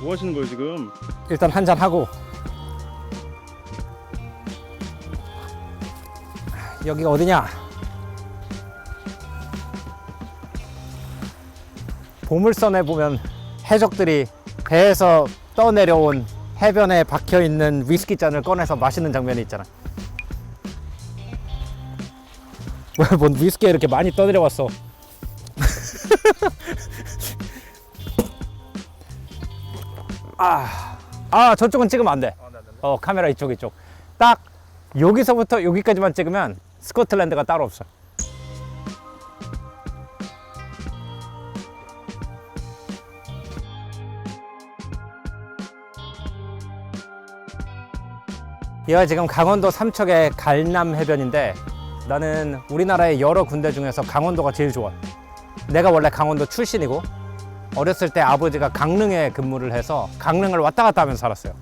뭐 하시는 거예요 지금? 일단 한잔 하고. 여기가 어디냐? 보물선에 보면 해적들이 배에서 떠내려온 해변에 박혀있는 위스키 잔을 꺼내서 마시는 장면이 있잖아. 왜 뭔 위스키에 이렇게 많이 떠내려왔어? 저쪽은 찍으면 안 돼. 카메라 이쪽. 딱 여기서부터 여기까지만 찍으면 스코틀랜드가 따로 없어. 여기가 지금 강원도 삼척의 갈남 해변인데, 나는 우리나라의 여러 군데 중에서 강원도가 제일 좋아. 내가 원래 강원도 출신이고 어렸을 때 아버지가 강릉에 근무를 해서 강릉을 왔다 갔다 하면서 살았어요.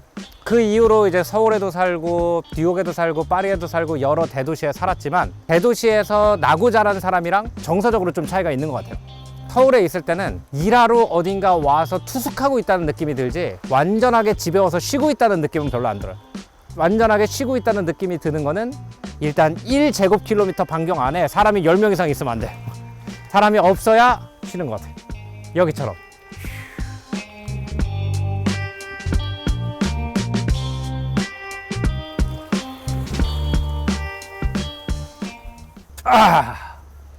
그 이후로 이제 서울에도 살고 뉴욕에도 살고 파리에도 살고 여러 대도시에 살았지만, 대도시에서 나고 자란 사람이랑 정서적으로 좀 차이가 있는 것 같아요. 서울에 있을 때는 일하러 어딘가 와서 투숙하고 있다는 느낌이 들지, 완전하게 집에 와서 쉬고 있다는 느낌은 별로 안 들어요. 완전하게 쉬고 있다는 느낌이 드는 거는 일단 1제곱킬로미터 반경 안에 사람이 10명 이상 있으면 안 돼. 사람이 없어야 쉬는 것 같아. 여기처럼.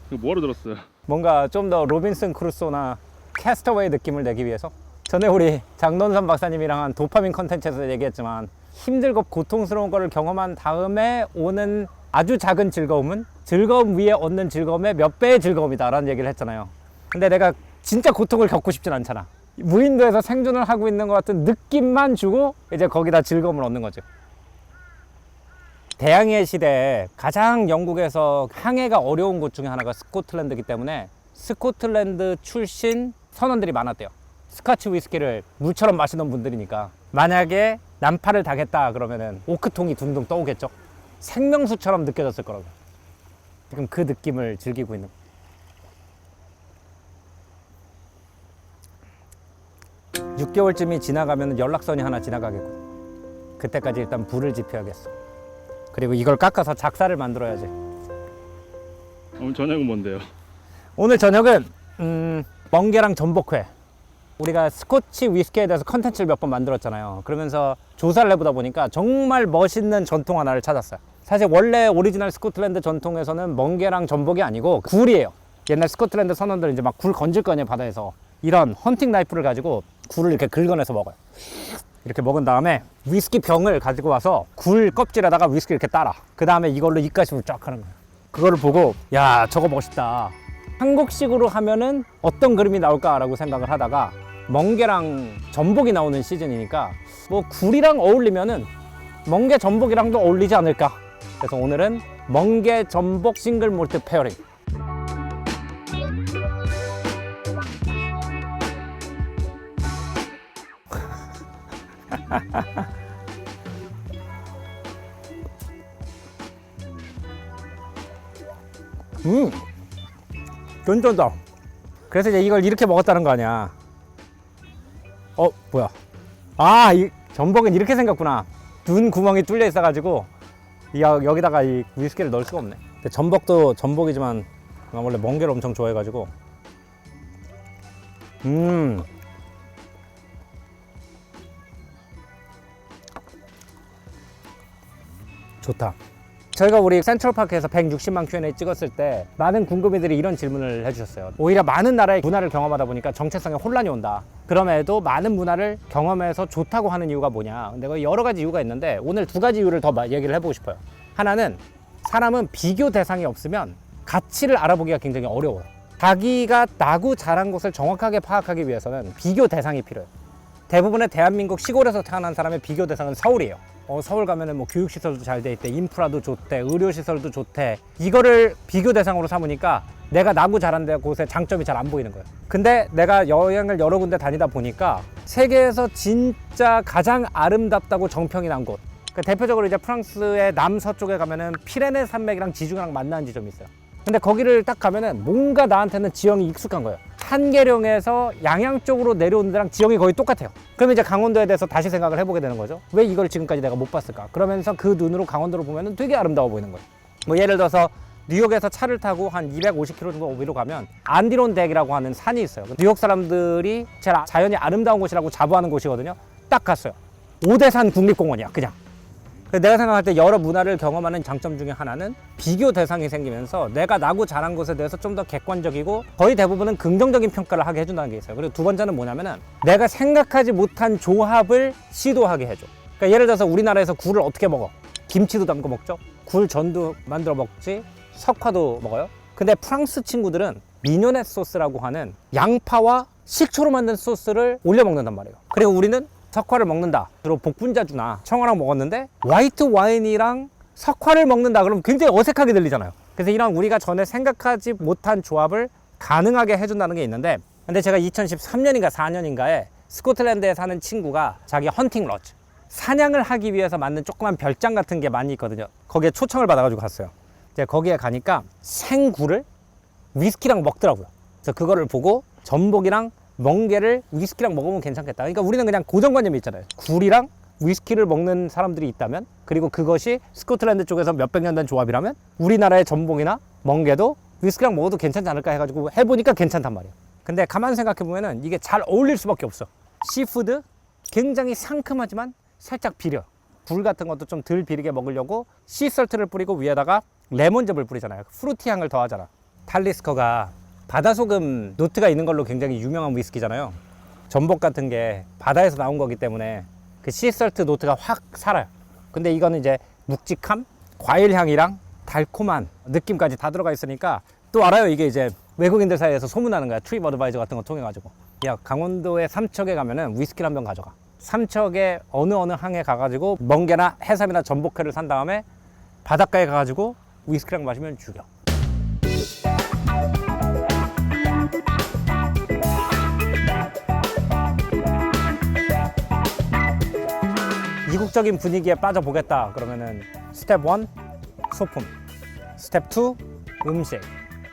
이거 뭐하러 들었어요? 뭔가 좀 더 로빈슨 크루소나 캐스터웨이 느낌을 내기 위해서. 전에 우리 장논선 박사님이랑 한 도파민 컨텐츠에서 얘기했지만, 힘들고 고통스러운 거를 경험한 다음에 오는 아주 작은 즐거움은 즐거움 위에 얻는 즐거움의 몇 배의 즐거움이다 라는 얘기를 했잖아요. 근데 내가 진짜 고통을 겪고 싶진 않잖아. 무인도에서 생존을 하고 있는 것 같은 느낌만 주고 이제 거기다 즐거움을 얻는 거죠. 대항해 시대에 가장 영국에서 항해가 어려운 곳 중에 하나가 스코틀랜드이기 때문에 스코틀랜드 출신 선원들이 많았대요. 스카치 위스키를 물처럼 마시는 분들이니까. 만약에 난파를 당했다 그러면은 오크통이 둥둥 떠오겠죠. 생명수처럼 느껴졌을 거라고. 지금 그 느낌을 즐기고 있는. 6개월쯤이 지나가면 연락선이 하나 지나가겠고, 그때까지 일단 불을 지펴야겠어. 그리고 이걸 깎아서 작사를 만들어야지. 오늘 저녁은 뭔데요? 오늘 저녁은 멍게랑 전복회. 우리가 스코치 위스키에 대해서 컨텐츠를 몇 번 만들었잖아요. 그러면서 조사를 해보다 보니까 정말 멋있는 전통 하나를 찾았어요. 사실 원래 오리지널 스코틀랜드 전통에서는 멍게랑 전복이 아니고 굴이에요. 옛날 스코틀랜드 선원들 이제 막 굴 건질 거 아니에요, 바다에서. 이런 헌팅 나이프를 가지고 굴을 이렇게 긁어내서 먹어요. 이렇게 먹은 다음에 위스키 병을 가지고 와서 굴 껍질에다가 위스키 이렇게 따라. 그 다음에 이걸로 입가심을 쫙 하는 거예요. 그거를 보고, 야, 저거 멋있다. 한국식으로 하면은 어떤 그림이 나올까라고 생각을 하다가, 멍게랑 전복이 나오는 시즌이니까 뭐 굴이랑 어울리면은 멍게 전복이랑도 어울리지 않을까. 그래서 오늘은 멍게 전복 싱글 몰트 페어링. 괜찮다. 그래서 이제 이걸 이렇게 먹었다는 거 아니야. 뭐야. 이 전복은 이렇게 생겼구나. 눈 구멍이 뚫려 있어가지고 여기다가 이 위스키를 넣을 수가 없네. 근데 전복도 전복이지만 나 원래 멍게를 엄청 좋아해가지고. 좋다. 저희가 우리 센트럴파크에서 160만 Q&A 찍었을 때 많은 궁금이들이 이런 질문을 해주셨어요. 오히려 많은 나라의 문화를 경험하다 보니까 정체성에 혼란이 온다. 그럼에도 많은 문화를 경험해서 좋다고 하는 이유가 뭐냐. 근데 여러 가지 이유가 있는데 오늘 두 가지 이유를 더 얘기를 해보고 싶어요. 하나는, 사람은 비교 대상이 없으면 가치를 알아보기가 굉장히 어려워요. 자기가 나고 자란 곳을 정확하게 파악하기 위해서는 비교 대상이 필요해요. 대부분의 대한민국 시골에서 태어난 사람의 비교 대상은 서울이에요. 서울 가면은 뭐 교육시설도 잘 돼 있대, 인프라도 좋대, 의료시설도 좋대. 이거를 비교 대상으로 삼으니까 내가 나고 자란 곳의 장점이 잘 안 보이는 거예요. 근데 내가 여행을 여러 군데 다니다 보니까 세계에서 진짜 가장 아름답다고 정평이 난 곳, 대표적으로 이제 프랑스의 남서쪽에 가면은 피레네 산맥이랑 지중해랑 만나는 지점이 있어요. 근데 거기를 딱 가면은 뭔가 나한테는 지형이 익숙한 거예요. 한계령에서 양양 쪽으로 내려오는 데랑 지형이 거의 똑같아요. 그러면 이제 강원도에 대해서 다시 생각을 해보게 되는 거죠. 왜 이걸 지금까지 내가 못 봤을까? 그러면서 그 눈으로 강원도를 보면 되게 아름다워 보이는 거예요. 뭐 예를 들어서 뉴욕에서 차를 타고 한 250km 정도 위로 가면 안디론덱이라고 하는 산이 있어요. 뉴욕 사람들이 제일 자연이 아름다운 곳이라고 자부하는 곳이거든요. 딱 갔어요. 오대산 국립공원이야, 그냥. 내가 생각할 때 여러 문화를 경험하는 장점 중에 하나는 비교 대상이 생기면서 내가 나고 자란 것에 대해서 좀 더 객관적이고 거의 대부분은 긍정적인 평가를 하게 해준다는 게 있어요. 그리고 두 번째는 뭐냐면은 내가 생각하지 못한 조합을 시도하게 해줘. 그러니까 예를 들어서 우리나라에서 굴을 어떻게 먹어? 김치도 담궈 먹죠. 굴 전도 만들어 먹지. 석화도 먹어요. 근데 프랑스 친구들은 미뇨네 소스라고 하는 양파와 식초로 만든 소스를 올려 먹는단 말이에요. 그리고 우리는 석화를 먹는다. 주로 복분자주나 청어랑 먹었는데 화이트 와인이랑 석화를 먹는다. 그러면 굉장히 어색하게 들리잖아요. 그래서 이런 우리가 전에 생각하지 못한 조합을 가능하게 해준다는 게 있는데, 근데 제가 2013년인가 4년인가에 스코틀랜드에 사는 친구가 자기 헌팅 러지, 사냥을 하기 위해서 만든 조그만 별장 같은 게 많이 있거든요. 거기에 초청을 받아가지고 갔어요. 이제 거기에 가니까 생굴을 위스키랑 먹더라고요. 그래서 그거를 보고 전복이랑 멍게를 위스키랑 먹으면 괜찮겠다. 그러니까 우리는 그냥 고정관념이 있잖아요. 굴이랑 위스키를 먹는 사람들이 있다면, 그리고 그것이 스코틀랜드 쪽에서 몇백 년 된 조합이라면 우리나라의 전복이나 멍게도 위스키랑 먹어도 괜찮지 않을까 해가지고 해보니까 괜찮단 말이에요. 근데 가만 생각해보면은 이게 잘 어울릴 수밖에 없어. 시푸드 굉장히 상큼하지만 살짝 비려. 굴 같은 것도 좀 덜 비리게 먹으려고 씨설트를 뿌리고 위에다가 레몬즙을 뿌리잖아요. 프루티 향을 더하잖아. 탈리스커가 바다소금 노트가 있는 걸로 굉장히 유명한 위스키잖아요. 전복 같은 게 바다에서 나온 거기 때문에 그 씨설트 노트가 확 살아요. 근데 이거는 이제 묵직함, 과일 향이랑 달콤한 느낌까지 다 들어가 있으니까 또 알아요. 이게 이제 외국인들 사이에서 소문나는 거야. 트립 어드바이저 같은 거 통해 가지고, 야, 강원도의 삼척에 가면은 위스키를 한 병 가져가. 삼척의 어느 항에 가가지고 멍게나 해삼이나 전복회를 산 다음에 바닷가에 가가지고 위스키랑 마시면 죽여. 이국적인 분위기에 빠져보겠다 그러면은 스텝 1 소품, 스텝 2 음식,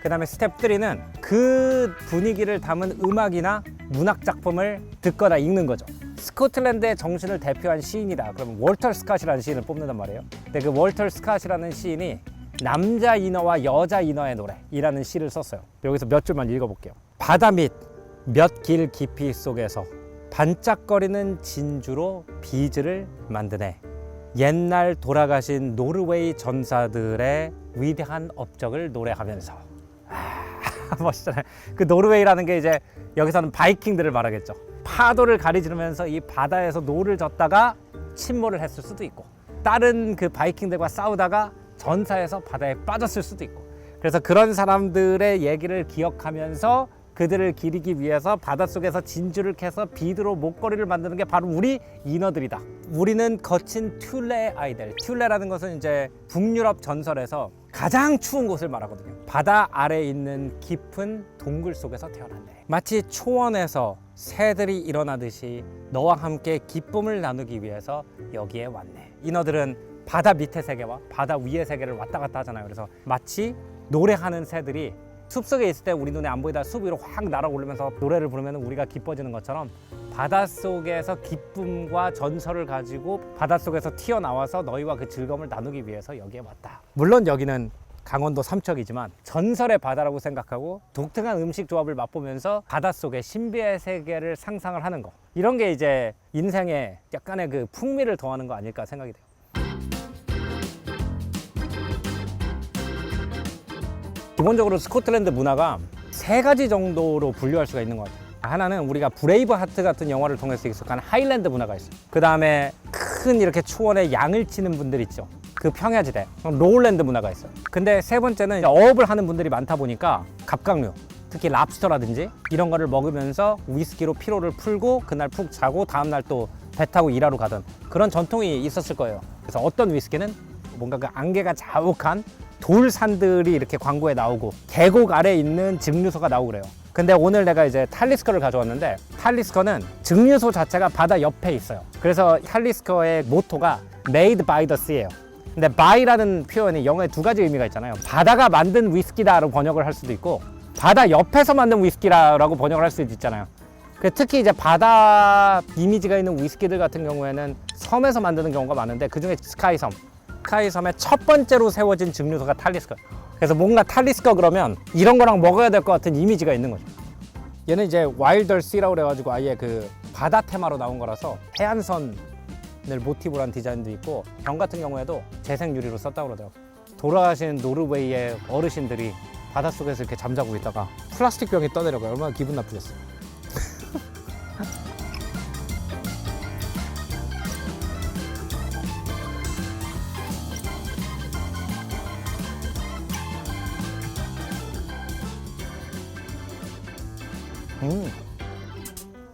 그 다음에 스텝 3는 그 분위기를 담은 음악이나 문학 작품을 듣거나 읽는 거죠. 스코틀랜드의 정신을 대표한 시인이다 그러면 월터 스캇이라는 시인을 뽑는단 말이에요. 근데 그 월터 스캇이라는 시인이 남자 인어와 여자 인어의 노래이라는 시를 썼어요. 여기서 몇 줄만 읽어볼게요. 바다 밑 몇 길 깊이 속에서 반짝거리는 진주로 비즈를 만드네. 옛날 돌아가신 노르웨이 전사들의 위대한 업적을 노래하면서. 멋있잖아요. 그 노르웨이라는 게 이제 여기서는 바이킹들을 말하겠죠. 파도를 가리지르면서 이 바다에서 노를 젓다가 침몰을 했을 수도 있고, 다른 그 바이킹들과 싸우다가 전사해서 바다에 빠졌을 수도 있고, 그래서 그런 사람들의 얘기를 기억하면서 그들을 기리기 위해서 바닷속에서 진주를 캐서 비드로 목걸이를 만드는 게 바로 우리 인어들이다. 우리는 거친 튤레의 아이들. 튤레라는 것은 이제 북유럽 전설에서 가장 추운 곳을 말하거든요. 바다 아래에 있는 깊은 동굴 속에서 태어났네. 마치 초원에서 새들이 일어나듯이 너와 함께 기쁨을 나누기 위해서 여기에 왔네. 인어들은 바다 밑의 세계와 바다 위의 세계를 왔다 갔다 하잖아요. 그래서 마치 노래하는 새들이 숲속에 있을 때 우리 눈에 안 보이다 숲 위로 확 날아오르면서 노래를 부르면 우리가 기뻐지는 것처럼 바닷속에서 기쁨과 전설을 가지고 바닷속에서 튀어나와서 너희와 그 즐거움을 나누기 위해서 여기에 왔다. 물론 여기는 강원도 삼척이지만 전설의 바다라고 생각하고 독특한 음식 조합을 맛보면서 바닷속의 신비의 세계를 상상을 하는 거, 이런 게 이제 인생에 약간의 그 풍미를 더하는 거 아닐까 생각이 돼요. 기본적으로 스코틀랜드 문화가 세 가지 정도로 분류할 수가 있는 것 같아요. 하나는 우리가 브레이브 하트 같은 영화를 통해서 익숙한 하일랜드 문화가 있어요. 그 다음에 큰 이렇게 초원에 양을 치는 분들 있죠. 그 평야지대, 로울랜드 문화가 있어요. 근데 세 번째는 어업을 하는 분들이 많다 보니까 갑각류, 특히 랍스터라든지 이런 거를 먹으면서 위스키로 피로를 풀고 그날 푹 자고 다음날 또 배 타고 일하러 가던 그런 전통이 있었을 거예요. 그래서 어떤 위스키는 뭔가 그 안개가 자욱한 돌산들이 이렇게 광고에 나오고 계곡 아래에 있는 증류소가 나오고 그래요. 근데 오늘 내가 이제 탈리스커를 가져왔는데, 탈리스커는 증류소 자체가 바다 옆에 있어요. 그래서 탈리스커의 모토가 Made by the Sea예요. 근데 by라는 표현이 영어에 두 가지 의미가 있잖아요. 바다가 만든 위스키다라고 번역을 할 수도 있고, 바다 옆에서 만든 위스키라고 번역을 할 수도 있잖아요. 특히 이제 바다 이미지가 있는 위스키들 같은 경우에는 섬에서 만드는 경우가 많은데 그중에 스카이섬의 첫 번째로 세워진 증류소가 탈리스커. 그래서 뭔가 탈리스커 그러면 이런 거랑 먹어야 될 것 같은 이미지가 있는 거죠. 얘는 이제 와일더 씨라고 그래가지고 아예 그 바다 테마로 나온 거라서 해안선을 모티브로 한 디자인도 있고 병 같은 경우에도 재생 유리로 썼다고 그러더라고요. 돌아가신 노르웨이의 어르신들이 바닷속에서 이렇게 잠자고 있다가 플라스틱 병이 떠내려가요. 얼마나 기분 나쁘겠어요.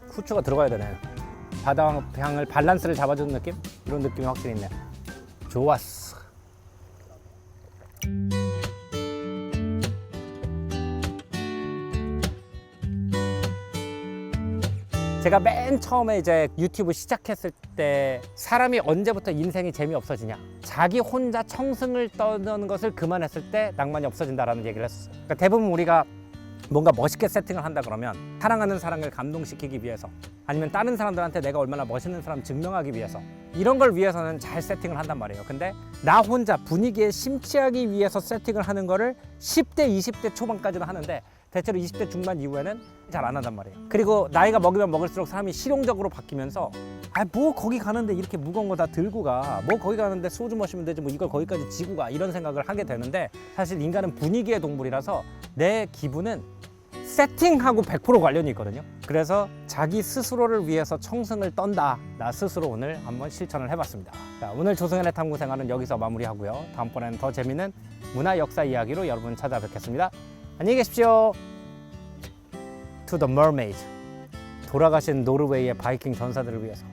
후추가 들어가야 되네. 바다 향을 밸런스를 잡아주는 느낌? 이런 느낌이 확실히 있네. 좋았어. 제가 맨 처음에 이제 유튜브 시작했을 때 사람이 언제부터 인생이 재미없어지냐, 자기 혼자 청승을 떠는 것을 그만했을 때 낭만이 없어진다라는 얘기를 했었어요. 그러니까 대부분 우리가 뭔가 멋있게 세팅을 한다 그러면 사랑하는 사람을 감동시키기 위해서, 아니면 다른 사람들한테 내가 얼마나 멋있는 사람 증명하기 위해서, 이런 걸 위해서는 잘 세팅을 한단 말이에요. 근데 나 혼자 분위기에 심취하기 위해서 세팅을 하는 거를 10대, 20대 초반까지는 하는데 대체로 20대 중반 이후에는 잘 안 한단 말이에요. 그리고 나이가 먹으면 먹을수록 사람이 실용적으로 바뀌면서 뭐 거기 가는데 이렇게 무거운 거 다 들고 가, 뭐 거기 가는데 소주 마시면 되지, 뭐 이걸 거기까지 지고 가, 이런 생각을 하게 되는데, 사실 인간은 분위기의 동물이라서 내 기분은 세팅하고 100% 관련이 있거든요. 그래서 자기 스스로를 위해서 청승을 떤다. 나 스스로 오늘 한번 실천을 해봤습니다. 자, 오늘 조승현의 탐구생활은 여기서 마무리하고요. 다음번에는 더 재밌는 문화 역사 이야기로 여러분 찾아뵙겠습니다. 안녕히 계십시오. To the mermaid. 돌아가신 노르웨이의 바이킹 전사들을 위해서.